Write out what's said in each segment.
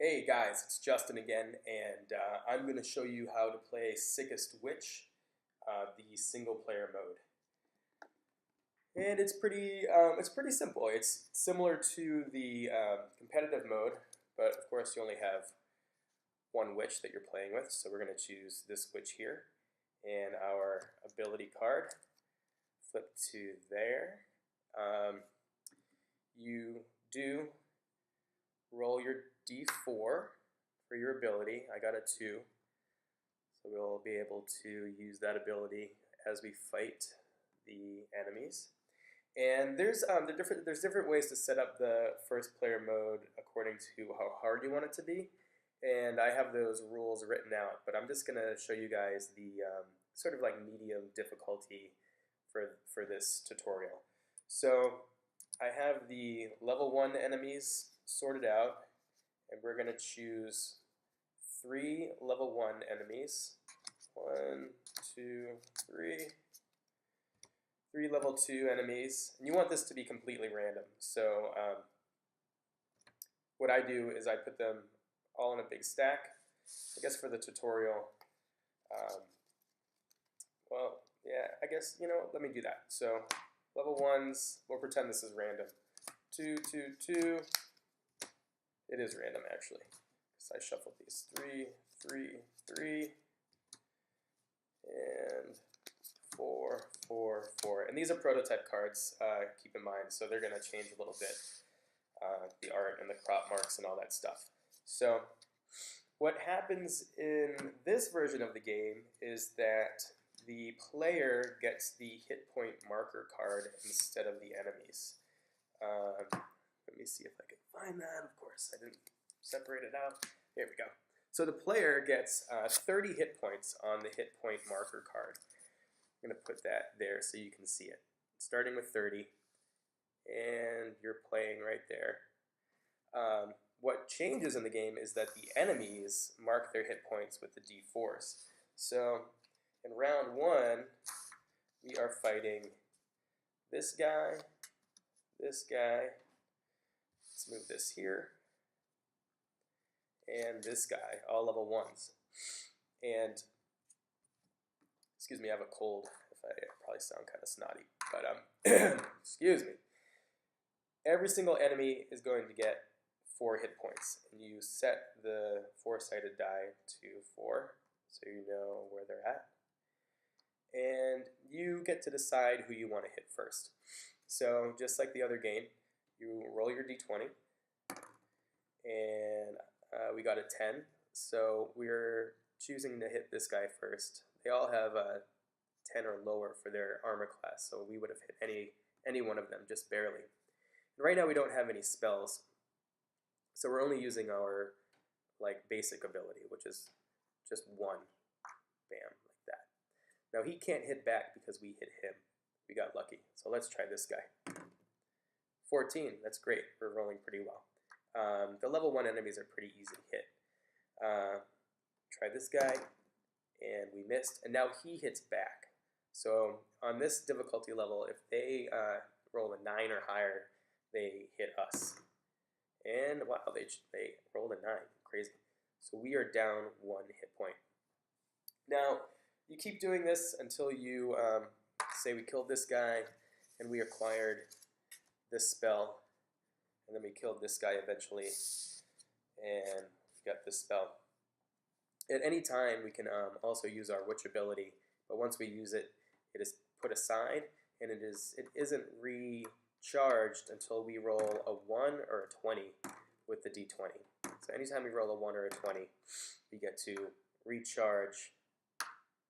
Hey guys, it's Justin again, and I'm going to show you how to play Sickest Witch, the single player mode. And it's pretty simple. It's similar to the competitive mode, but of course you only have one witch that you're playing with. So we're going to choose this witch here, and our ability card. Flip to there. You do roll your D4 for your ability. I got a 2, so we'll be able to use that ability as we fight the enemies. And there's different ways to set up the first player mode according to how hard you want it to be, and I have those rules written out. But I'm just gonna show you guys the sort of like medium difficulty for this tutorial. So I have the level 1 enemies sorted out, and we're going to choose 3 level 1 enemies. 1, 2, 3. 3 level 2 enemies. And you want this to be completely random. So what I do is I put them all in a big stack. I guess for the tutorial, well, yeah, I guess, let me do that. So level 1s, we'll pretend this is random. 2, 2, 2. It is random, actually, because I shuffled these. 3, 3, 3, and 4, 4, 4. And these are prototype cards, keep in mind, so they're going to change a little bit, the art and the crop marks and all that stuff. So what happens in this version of the game is that the player gets the hit point marker card instead of the enemies. Let me see if I can find that. Of course, I didn't separate it out. There we go. So the player gets 30 hit points on the hit point marker card. I'm going to put that there so you can see it. Starting with 30, and you're playing right there. What changes in the game is that the enemies mark their hit points with the D4s. So in round 1, we are fighting this guy, this guy. Let's move this here, and this guy, all level 1s. And, excuse me, I have a cold. I probably sound kind of snotty, but excuse me. Every single enemy is going to get 4 hit points, and you set the 4-sided die to 4, so you know where they're at. And you get to decide who you want to hit first. So just like the other game, you roll your D20, and we got a 10, so we're choosing to hit this guy first. They all have a 10 or lower for their armor class, so we would have hit any one of them just barely. And right now we don't have any spells, so we're only using our basic ability, which is just 1. Bam, like that. Now he can't hit back because we hit him. We got lucky, so let's try this guy. 14, that's great. We're rolling pretty well. The level 1 enemies are pretty easy to hit. Try this guy, and we missed, and now he hits back. So on this difficulty level, if they roll a 9 or higher, they hit us. And wow, they rolled a 9, crazy. So we are down 1 hit point. Now, you keep doing this until you say we killed this guy, and we acquired this spell, and then we killed this guy eventually, and we got this spell. At any time, we can also use our witch ability, but once we use it, it is put aside, and it isn't recharged until we roll a 1 or a 20 with the D20. So anytime we roll a 1 or a 20, we get to recharge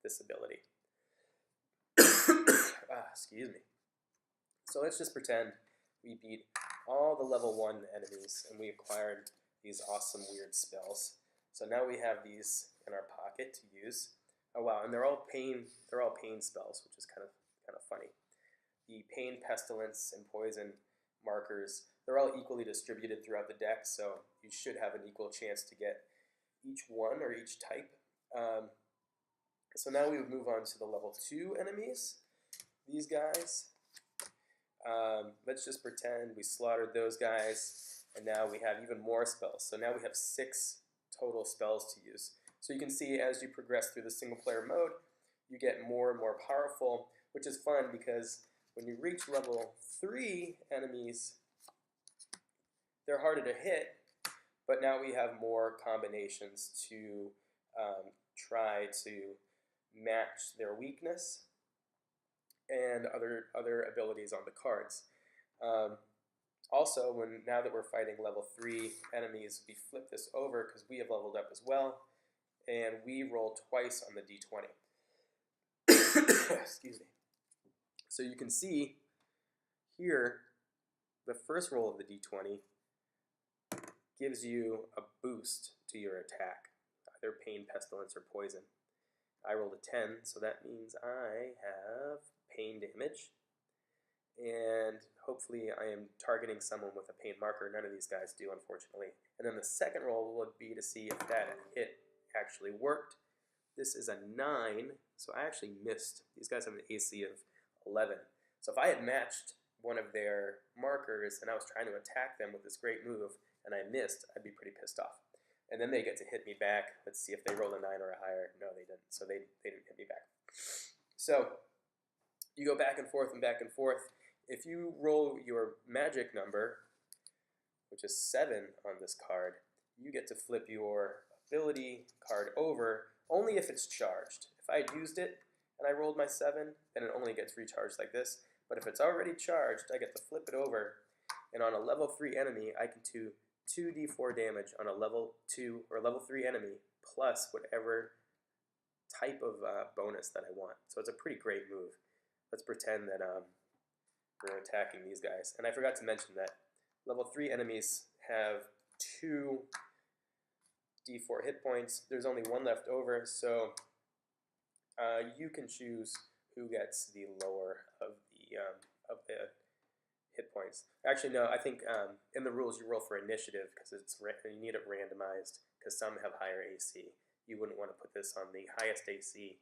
this ability. Excuse me. So let's just pretend we beat all the level 1 enemies, and we acquired these awesome weird spells. So now we have these in our pocket to use. Oh wow, and they're all pain spells, which is kind of funny. The pain, pestilence, and poison markers, they're all equally distributed throughout the deck, so you should have an equal chance to get each one or each type. So now we would move on to the level 2 enemies. These guys. Let's just pretend we slaughtered those guys, And now we have even more spells. So now we have 6 total spells to use. So you can see as you progress through the single player mode, you get more and more powerful, which is fun because when you reach level 3 enemies, they're harder to hit, but now we have more combinations to try to match their weakness and other abilities on the cards. Also, now that we're fighting level 3 enemies, we flip this over because we have leveled up as well, and we roll twice on the d20. Excuse me. So you can see here, the first roll of the d20 gives you a boost to your attack, either pain, pestilence, or poison. I rolled a 10, so that means I have pain damage, and hopefully I am targeting someone with a pain marker. None of these guys do, unfortunately. And then the second roll would be to see if that hit actually worked. This is a 9, so I actually missed. These guys have an AC of 11. So if I had matched one of their markers and I was trying to attack them with this great move and I missed, I'd be pretty pissed off. And then they get to hit me back. Let's see if they rolled a 9 or a higher. No, they didn't. So they didn't hit me back. So you go back and forth and back and forth. If you roll your magic number, which is 7 on this card, you get to flip your ability card over only if it's charged. If I had used it and I rolled my 7, then it only gets recharged like this. But if it's already charged, I get to flip it over, and on a level 3 enemy, I can do 2d4 damage on a level 2 or level 3 enemy, plus whatever type of bonus that I want. So it's a pretty great move. Let's pretend that we're attacking these guys. And I forgot to mention that level 3 enemies have 2 d4 hit points. There's only 1 left over, so you can choose who gets the lower of the hit points. Actually, no, I think in the rules you roll for initiative because you need it randomized because some have higher AC. You wouldn't want to put this on the highest AC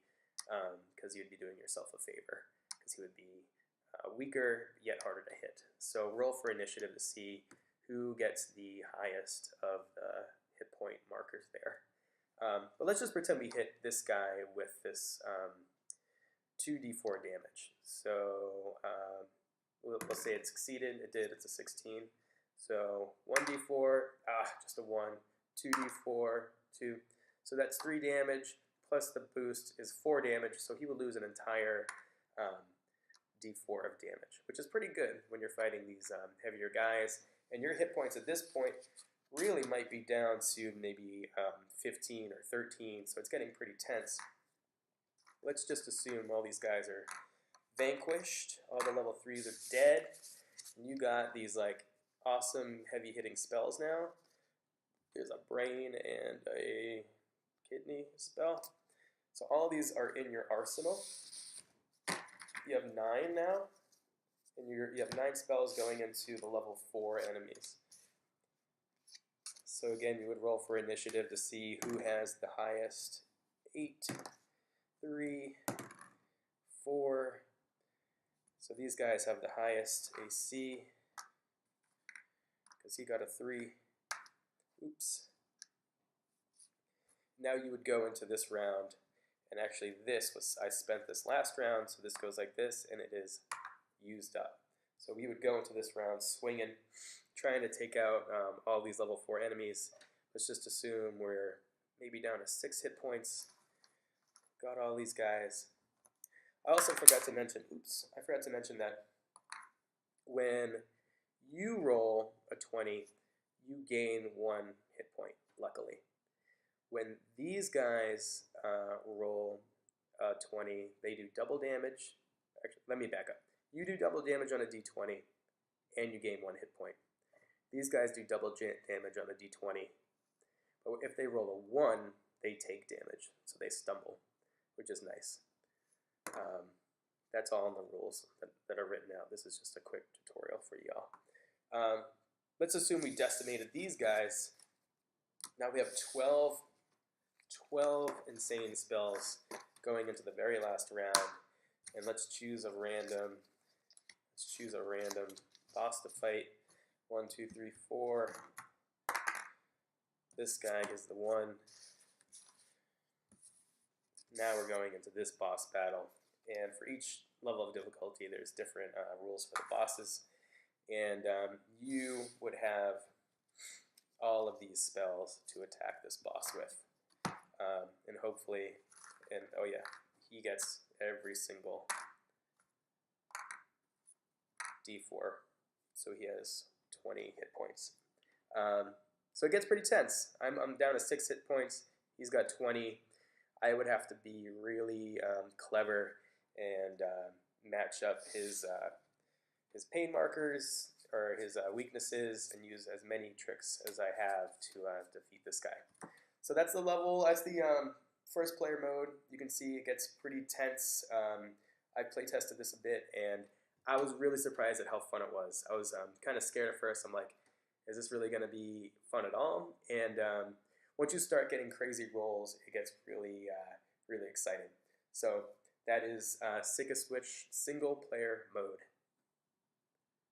because you'd be doing yourself a favor because he would be weaker yet harder to hit. So roll for initiative to see who gets the highest of the hit point markers there. But let's just pretend we hit this guy with this 2d4 damage. So we'll say it succeeded. It did. It's a 16. So 1d4, just a 1. 2d4, 2. So that's 3 damage, plus the boost is 4 damage, so he will lose an entire d4 of damage, which is pretty good when you're fighting these heavier guys. And your hit points at this point really might be down to maybe 15 or 13, so it's getting pretty tense. Let's just assume all these guys are vanquished, all the level 3s are dead, and you got these like awesome heavy hitting spells now. There's a brain and a kidney spell. So all these are in your arsenal. You have 9 now, and you have 9 spells going into the level 4 enemies. So again, you would roll for initiative to see who has the highest. 8, 3, 4. So these guys have the highest AC because he got a 3. Oops. Now you would go into this round, and actually I spent this last round, so this goes like this, and it is used up. So we would go into this round swinging, trying to take out all these level 4 enemies. Let's just assume we're maybe down to 6 hit points. Got all these guys. I also forgot to mention, that when you roll a 20, you gain 1 hit point, luckily. When these guys roll a 20, they do double damage. Actually, let me back up. You do double damage on a d20, and you gain 1 hit point. These guys do double damage on a d20, but if they roll a 1, they take damage, so they stumble, which is nice. That's all in the rules that are written out. This is just a quick tutorial for y'all. Let's assume we decimated these guys. Now we have 12 insane spells going into the very last round, and let's choose a random boss to fight. 1, 2, 3, 4. this guy is the one. Now we're going into this boss battle, and for each level of difficulty there's different rules for the bosses, and you would have all of these spells to attack this boss with, and hopefully, and oh yeah, he gets every single d4, so he has 20 hit points. So it gets pretty tense. I'm down to 6 hit points, he's got 20. I would have to be really clever and match up his pain markers or his weaknesses and use as many tricks as I have to defeat this guy. So that's the level. That's the first player mode. You can see it gets pretty tense. I play tested this a bit, and I was really surprised at how fun it was. I was kind of scared at first. I'm like, is this really going to be fun at all? And once you start getting crazy rolls, it gets really, really exciting. So that is Sickest Switch single player mode.